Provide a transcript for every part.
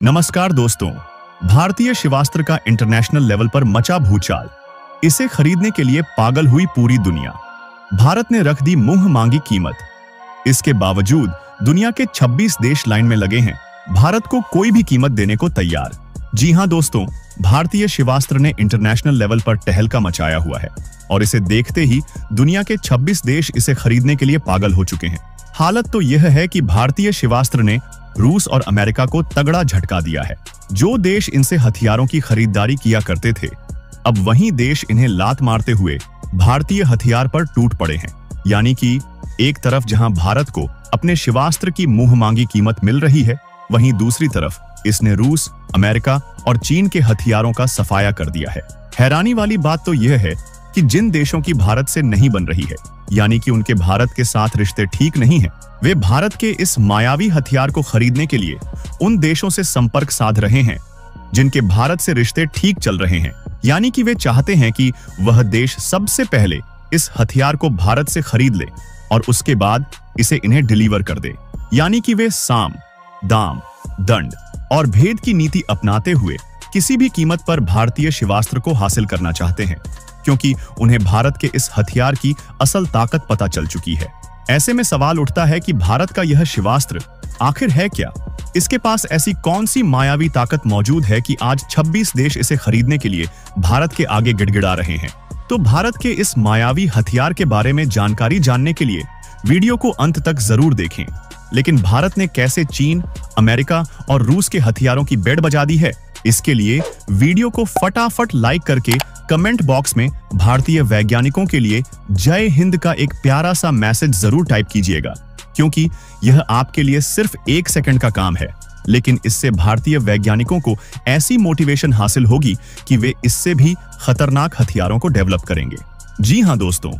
नमस्कार दोस्तों। भारतीय शिवास्त्र का इंटरनेशनल लेवल पर मचा भूचाल। इसे खरीदने के लिए पागल हुई पूरी दुनिया। भारत ने रख दी मुंह मांगी कीमत। इसके बावजूद दुनिया के 26 देश लाइन में लगे हैं, भारत को कोई भी कीमत देने को तैयार। जी हां दोस्तों, भारतीय शिवास्त्र ने इंटरनेशनल लेवल पर तहलका मचाया हुआ है और इसे देखते ही दुनिया के 26 देश इसे खरीदने के लिए पागल हो चुके हैं। हालत तो यह है कि भारतीय शिवास्त्र ने रूस और अमेरिका को तगड़ा झटका दिया है। जो देश इनसे हथियारों की खरीदारी किया करते थे, अब वही देश इन्हें लात मारते हुए भारतीय हथियार पर टूट पड़े हैं। यानी कि एक तरफ जहां भारत को अपने शिवास्त्र की मुंह मांगी कीमत मिल रही है, वहीं दूसरी तरफ इसने रूस, अमेरिका और चीन के हथियारों का सफाया कर दिया है। हैरानी वाली बात तो यह है कि जिन देशों की भारत से नहीं बन रही है, यानी कि उनके भारत के साथ रिश्ते ठीक नहीं हैं, वे भारत के इस मायावी हथियार को खरीदने के लिए उन देशों से संपर्क साध रहे हैं जिनके भारत से रिश्ते ठीक चल रहे हैं। यानी कि वे चाहते हैं कि वह देश सबसे पहले इस हथियार को भारत से खरीद ले और उसके बाद इसे इन्हें डिलीवर कर दे। यानी कि वे साम, दाम, दंड और भेद की नीति अपनाते हुए किसी भी कीमत पर भारतीय शिवास्त्र को हासिल करना चाहते हैं, क्योंकि उन्हें भारत के इस हथियार की असल ताकत पता चल चुकी है। ऐसे में सवाल उठता है कि भारत का यह शिवास्त्र आखिर है क्या? इसके पास ऐसी कौन सी मायावी ताकत मौजूद है कि आज 26 देश इसे खरीदने के लिए भारत के आगे गिड़गिड़ा रहे हैं? तो भारत के इस मायावी हथियार के बारे में जानकारी जानने के लिए वीडियो को अंत तक जरूर देखें। लेकिन भारत ने कैसे चीन, अमेरिका और रूस के हथियारों की बेड़ बजा दी है, इसके लिए वीडियो को फटाफट लाइक करके कमेंट बॉक्स में भारतीय वैज्ञानिकों के लिए जय हिंद का एक प्यारा सा मैसेज जरूर टाइप कीजिएगा, क्योंकि यह आपके लिए सिर्फ 1 सेकंड का काम है, लेकिन इससे भारतीय वैज्ञानिकों को ऐसी मोटिवेशन हासिल होगी कि वे इससे भी खतरनाक हथियारों को डेवलप करेंगे। जी हां दोस्तों,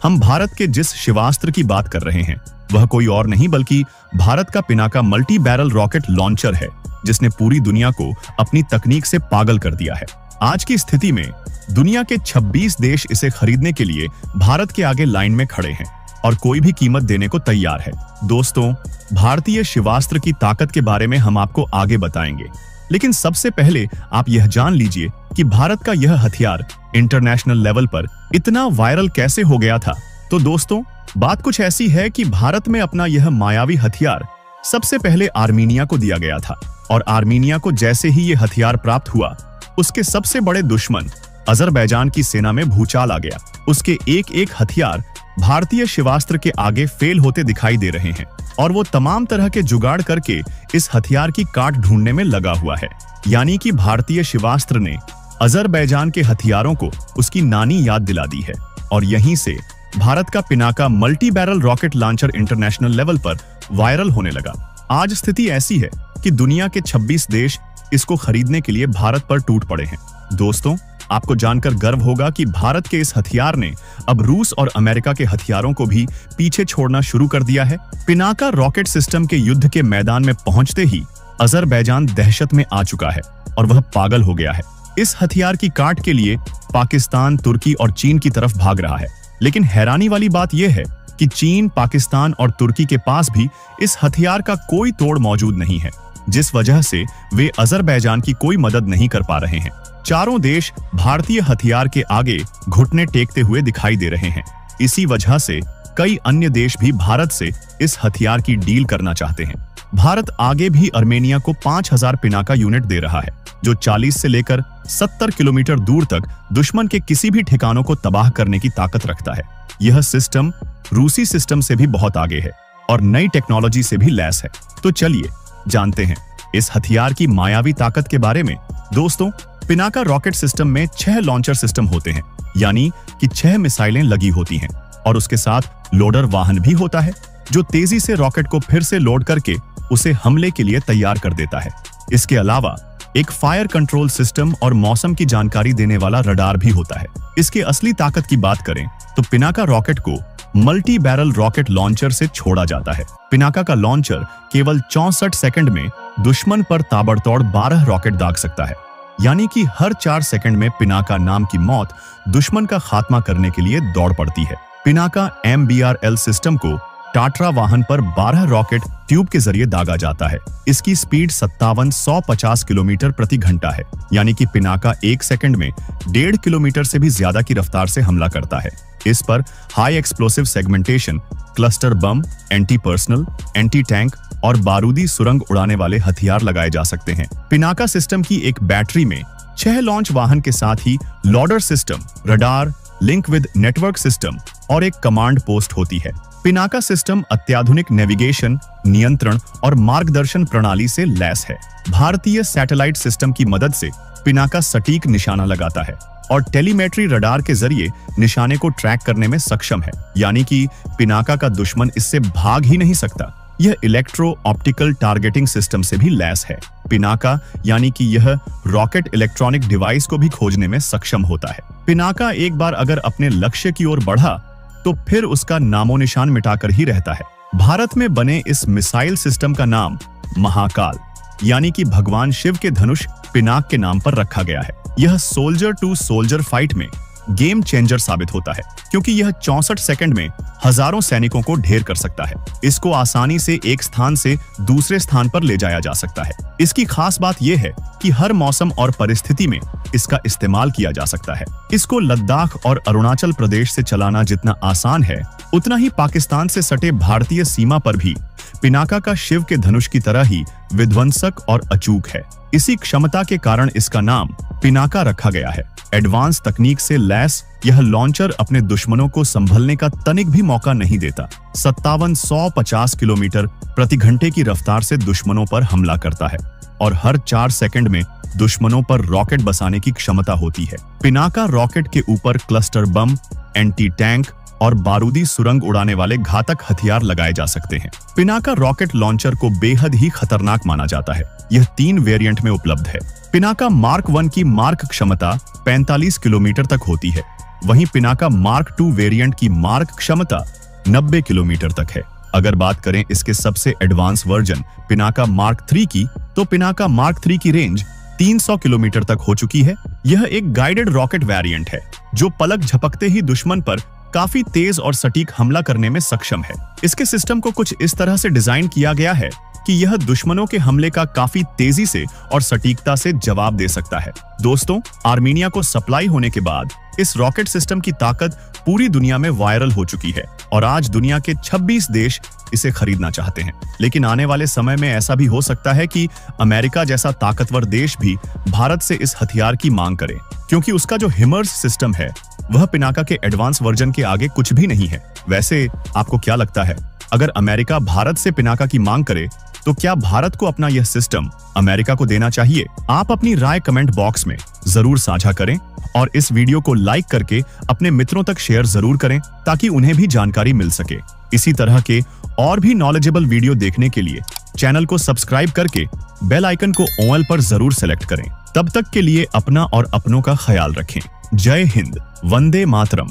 हम भारत के जिस शिवास्त्र की बात कर रहे हैं वह कोई और नहीं बल्कि भारत का Pinaka multi barrel rocket launcher है, जिसने पूरी दुनिया को अपनी तकनीक से पागल कर दिया है। आज की स्थिति में दुनिया के 26 देश इसे खरीदने के लिए भारत के आगे लाइन में खड़े हैं और कोई भी कीमत देने को तैयार है। दोस्तों, भारतीय शिवास्त्र की ताकत के बारे में हम आपको आगे बताएंगे, लेकिन सबसे पहले आप यह जान लीजिए कि भारत का यह हथियार इंटरनेशनल लेवल पर इतना वायरल कैसे हो गया था। तो दोस्तों, बात कुछ ऐसी है कि भारत में अपना यह मायावी हथियार सबसे पहले आर्मीनिया को दिया गया था और आर्मीनिया को जैसे ही यह हथियार प्राप्त हुआ, उसके सबसे बड़े दुश्मन अजरबैजान की सेना में भूचाल आ गया। उसके एक एक हथियार भारतीय शिवास्त्र के आगे फेल होते दिखाई दे रहे हैं और वो तमाम तरह के जुगाड़ करके इस हथियार की काट ढूंढने में लगा हुआ है। यानी कि भारतीय शिवास्त्र ने अजरबैजान के हथियारों को उसकी नानी याद दिला दी है और यहीं से भारत का Pinaka multi barrel rocket launcher international level पर वायरल होने लगा। आज स्थिति ऐसी है कि दुनिया के 26 देश इसको खरीदने के लिए भारत पर टूट पड़े हैं। दोस्तों, आपको जानकर गर्व होगा कि भारत के इस हथियार ने अब रूस और अमेरिका के हथियारों को भी पीछे छोड़ना शुरू कर दिया है। पिनाका रॉकेट सिस्टम के युद्ध के मैदान में पहुंचते ही अजरबैजान दहशत में आ चुका है और वह पागल हो गया है। इस हथियार की काट के लिए पाकिस्तान, तुर्की और चीन की तरफ भाग रहा है। लेकिन हैरानी वाली बात यह है कि चीन, पाकिस्तान और तुर्की के पास भी इस हथियार का कोई तोड़ मौजूद नहीं है, जिस वजह से वे अजरबैजान की कोई मदद नहीं कर पा रहे हैं। चारों देश भारतीय हथियार के आगे घुटने टेकते हुए दिखाई दे रहे हैं। इसी वजह से कई अन्य देश भी भारत से इस हथियार की डील करना चाहते हैं। भारत आगे भी आर्मेनिया को 5000 पिनाका यूनिट दे रहा है, जो 40 से लेकर 70 किलोमीटर दूर तक दुश्मन के किसी भी ठिकानों को तबाह करने की ताकत रखता है। यह सिस्टम रूसी सिस्टम से भी बहुत आगे है और नई टेक्नोलॉजी से भी लैस है। तो चलिए जानते हैं इस हथियार की मायावी ताकत के बारे में। दोस्तों, पिनाका रॉकेट सिस्टम में 6 लॉन्चर सिस्टम होते हैं, यानी कि 6 मिसाइलें लगी होती हैं और उसके साथ लोडर वाहन भी होता है, जो तेजी से रॉकेट को फिर से लोड करके उसे हमले के लिए तैयार कर देता है। इसके अलावा एक फायर कंट्रोल सिस्टम और मौसम की जानकारी देने वाला रडार भी होता है। इसकी असली ताकत की बात करें तो पिनाका रॉकेट को मल्टी बैरल रॉकेट लॉन्चर से छोड़ा जाता है। पिनाका का लॉन्चर केवल 64 सेकंड में दुश्मन पर ताबड़तोड़ 12 रॉकेट दाग सकता है। यानी कि हर 4 सेकंड में पिनाका नाम की मौत दुश्मन का खात्मा करने के लिए दौड़ पड़ती है। पिनाका MBRL सिस्टम को टाट्रा वाहन पर 12 रॉकेट ट्यूब के जरिए दागा जाता है। इसकी स्पीड 5750 किलोमीटर प्रति घंटा है, यानी कि पिनाका 1 सेकंड में 1.5 किलोमीटर से भी ज्यादा की रफ्तार से हमला करता है। इस पर high explosive segmentation, cluster bomb, anti personal, anti tank और बारूदी सुरंग उड़ाने वाले हथियार लगाए जा सकते हैं। पिनाका सिस्टम की एक बैटरी में 6 लॉन्च वाहन के साथ ही loader system, radar, link with network system और एक कमांड पोस्ट होती है। पिनाका सिस्टम अत्याधुनिक नेविगेशन, नियंत्रण और मार्गदर्शन प्रणाली से लैस है। भारतीय सैटेलाइट सिस्टम की मदद से पिनाका सटीक निशाना लगाता है और टेलीमेट्री रडार के जरिए निशाने को ट्रैक करने में सक्षम है, यानी कि पिनाका का दुश्मन इससे भाग ही नहीं सकता। यह इलेक्ट्रो ऑप्टिकल टारगेटिंग सिस्टम से भी लैस है। पिनाका यानी कि यह रॉकेट इलेक्ट्रॉनिक डिवाइस को भी खोजने में सक्षम होता है। पिनाका एक बार अगर अपने लक्ष्य की ओर बढ़ा तो फिर उसका नामो निशान मिटाकर ही रहता है। भारत में बने इस मिसाइल सिस्टम का नाम महाकाल यानी कि भगवान शिव के धनुष पिनाक के नाम पर रखा गया है। यह सोल्जर टू सोल्जर फाइट में गेम चेंजर साबित होता है, क्योंकि यह 64 सेकंड में हजारों सैनिकों को ढेर कर सकता है। इसको आसानी से एक स्थान से दूसरे स्थान पर ले जाया जा सकता है। इसकी खास बात यह है कि हर मौसम और परिस्थिति में इसका इस्तेमाल किया जा सकता है। इसको लद्दाख और अरुणाचल प्रदेश से चलाना जितना आसान है, उतना ही पाकिस्तान से सटे भारतीय सीमा पर भी पिनाका का शिव के धनुष की तरह ही विध्वंसक और अचूक है। इसी क्षमता के कारण इसका नाम पिनाका रखा गया है। एडवांस तकनीक से लैस यह लॉन्चर अपने दुश्मनों को संभलने का तनिक भी मौका नहीं देता। 5750 किलोमीटर प्रति घंटे की रफ्तार से दुश्मनों पर हमला करता है और हर 4 सेकंड में दुश्मनों पर रॉकेट बसाने की क्षमता होती है। पिनाका रॉकेट के ऊपर क्लस्टर बम, एंटी टैंक और बारूदी सुरंग उड़ाने वाले घातक हथियार लगाए जा सकते हैं। पिनाका रॉकेट लॉन्चर को बेहद ही खतरनाक माना जाता है। यह 3 वेरिएंट में उपलब्ध है। पिनाका मार्क 1 की मार्क क्षमता 45 किलोमीटर तक होती है, वहीं पिनाका मार्क 2 वेरिएंट की मार्क क्षमता 90 किलोमीटर तक है। अगर बात करें इसके सबसे एडवांस वर्जन पिनाका मार्क 3 की, तो पिनाका मार्क 3 की रेंज 300 किलोमीटर तक हो चुकी है। यह एक गाइडेड रॉकेट वेरिएंट है जो पलक झपकते ही दुश्मन पर काफी तेज और सटीक हमला करने में सक्षम है। इसके सिस्टम को कुछ इस तरह से डिजाइन किया गया है कि यह दुश्मनों के हमले का काफी तेजी से और सटीकता से जवाब दे सकता है। दोस्तों, आर्मीनिया को सप्लाई होने के बाद इस रॉकेट सिस्टम की ताकत पूरी दुनिया में वायरल हो चुकी है और आज दुनिया के 26 देश इसे खरीदना चाहते हैं। लेकिन आने वाले समय में ऐसा भी हो सकता है कि अमेरिका जैसा ताकतवर देश भी भारत से इस हथियार की मांग करे, क्योंकि उसका जो हिमर्स सिस्टम है वह पिनाका के एडवांस वर्जन के आगे कुछ भी नहीं है। वैसे आपको क्या लगता है, अगर अमेरिका भारत से पिनाका की मांग करे तो क्या भारत को अपना यह सिस्टम अमेरिका को देना चाहिए? आप अपनी राय कमेंट बॉक्स में जरूर साझा करें और इस वीडियो को लाइक करके अपने मित्रों तक शेयर जरूर करें ताकि उन्हें भी जानकारी मिल सके। इसी तरह के और भी नॉलेजेबल वीडियो देखने के लिए चैनल को सब्सक्राइब करके बेल आइकन को ऑल पर जरूर सेलेक्ट करें। तब तक के लिए अपना और अपनों का ख्याल रखें। जय हिंद, वंदे मातरम।